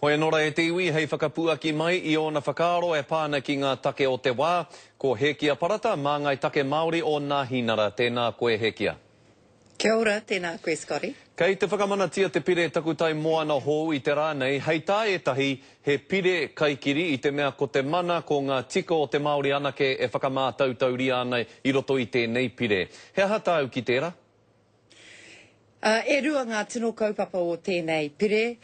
Hoi anora e te iwi hei whakapuaki mai I ona whakaaro e pāna ki ngā take o te wā, ko Hekia Parata, mā ngai take Māori o ngā hinara. Tēnā koe Hekia. Kia ora, tēnā koe Scotty. Kei te whakamanatia te pire takutai moana hou I te rānei, hei tā etahi he pire kaikiri I te mea ko te mana ko ngā tika o te Māori anake e whakamātautauria ana I roto I tēnei pire. He aha tāu ki tērā? E rua ngā tino kaupapa o tēnei pire,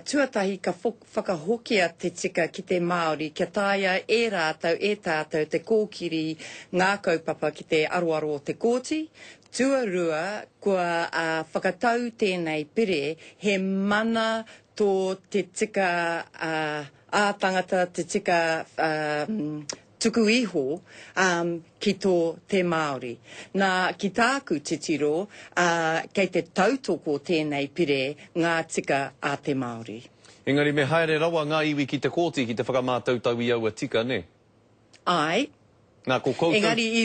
tuatahi ka whakahokia te tika ki te Māori, kia tāia e tātou te kōkiri ngā kaupapa ki te aroaro o te kōti. Tuarua, kua whakatau tēnei pire, he mana tō te tika ātangata, te tika tuku iho ki tō te Māori. Nā, ki tāku te tiro, kei te tautoko tēnei pire ngā tika a te Māori. Engari me haere rawa ngā iwi ki te kōti ki te whakamātautau I aua tika, ne? Ai. Nā, ko koutou... Engari, I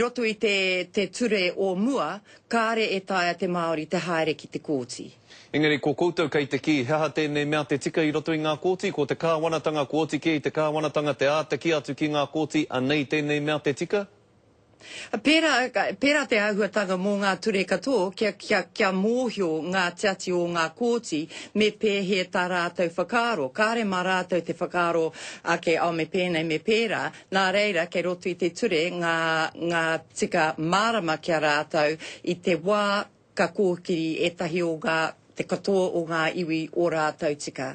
roto I te ture o mua, kāre e taia te Māori te haere ki te kōti. Engari, ko koutou kei te ki, heha tēnei mea te tika I roto I ngā kōti, ko te kāwanatanga kōti ki, te kāwanatanga te ātaki atu ki ngā kōti, anei tēnei mea te tika? Pērā te āhuatanga mō ngā ture katoa, kia mōhio ngā tiati o ngā kōti, me pēhe tā rātou whakaaro. Kāre mā rātou te whakaaro ake au me pēnei me pērā, nā reira kei roto I te ture ngā tika mārama kia rātou I te wā ka kōkiri etahi o ngā te katoa o ngā iwi o rātou tika.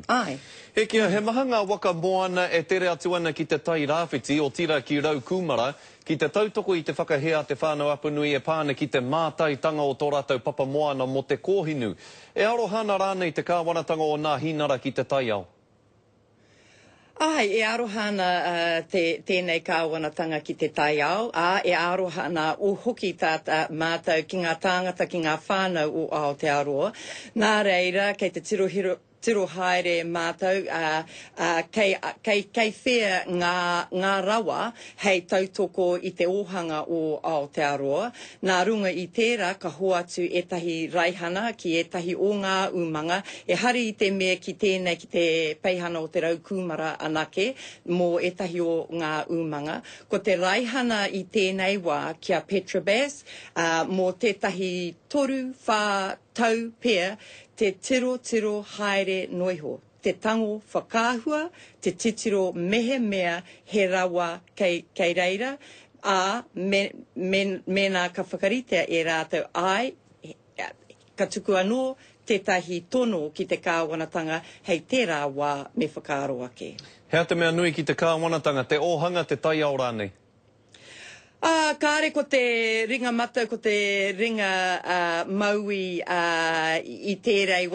Ai. Hekia, he maha ngā waka moana e tere atu ana ki te tai rāwhiti o tira ki rau kumara, ki te tautoko I te whakahea te whānau apanui e pāna ki te mātaitanga o tō rātou papa moana mo te kōhinu. E arohana rānei te kāwanatanga o ngā hinara ki te tai ao? Ai, e arohana tēnei kāwanatanga ki te tai ao, e arohana o hoki tāta mātou ki ngā tāngata ki ngā whānau o Aotearoa. Nā reira, kei te tiro haere mātou, kei whea ngā rawa hei tautoko I te ohanga o Aotearoa. Nā runga I tērā ka hoatu etahi raihana ki etahi o ngā umanga, e hari I te mea ki tēnei ki te peihana o te rau kumara anake mō etahi o ngā umanga. Ko te raihana I tēnei wā kia Petrobras, mō tētahi toru whā tau pēr, te tiro haere noiho. Te tango whakāhua, te titiro mehe mea he rawa kei reira, mena ka whakaritea e rātou ai, ka tuku anō tētahi tono ki te kāwanatanga hei tērā wā me whakaaro ake. Hea te mea nui ki te kāwanatanga, te ohanga te tai ao rānei? Kāre ko te ringa matau, ko te ringa maui I tērei,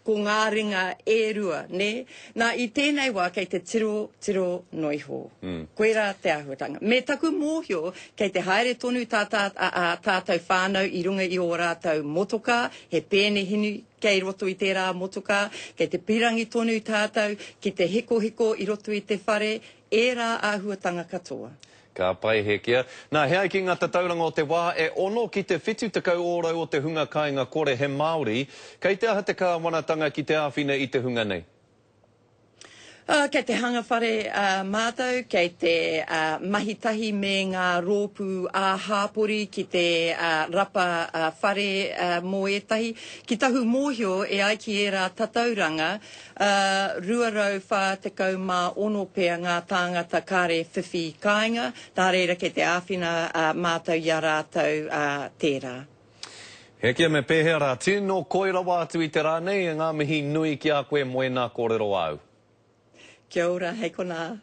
ko ngā ringa e rua, ne? Nā, I tēnei wā kei te tiro noiho. Koera te āhuatanga. Me taku mōhio, kei te haere tonu tātou whānau I runga I o rātou motoka, he pēne hinu kei roto I tērā motoka, kei te pirangi tonu tātou, ki te hiko I roto I te whare, e rā āhuatanga katoa. Ka pai Hekia. Nā, hea ki ngā tatauranga o te wā, e ono ki te whitu tekau ōrau o te hunga kāinga kore he Māori, kei te aha te kāwanatanga ki te āwhina I te hunga nei? Kei te hanga whare mātou, kei te mahitahi me ngā rōpū hāpori ki te rapa whare mō etahi. Ki tahu mōhio e ai ki e rā tatauranga, ruarau whā te kau mā ono pēr ngā tāngata kāre whiwhi kāinga, tā reira kei te āwhina mātou I a rātou tērā. Hekia me pēhea rā, tino koirawa atu I te rānei, e ngā mihi nui ki a koe moena kōrero au. Kia ora, hei kona.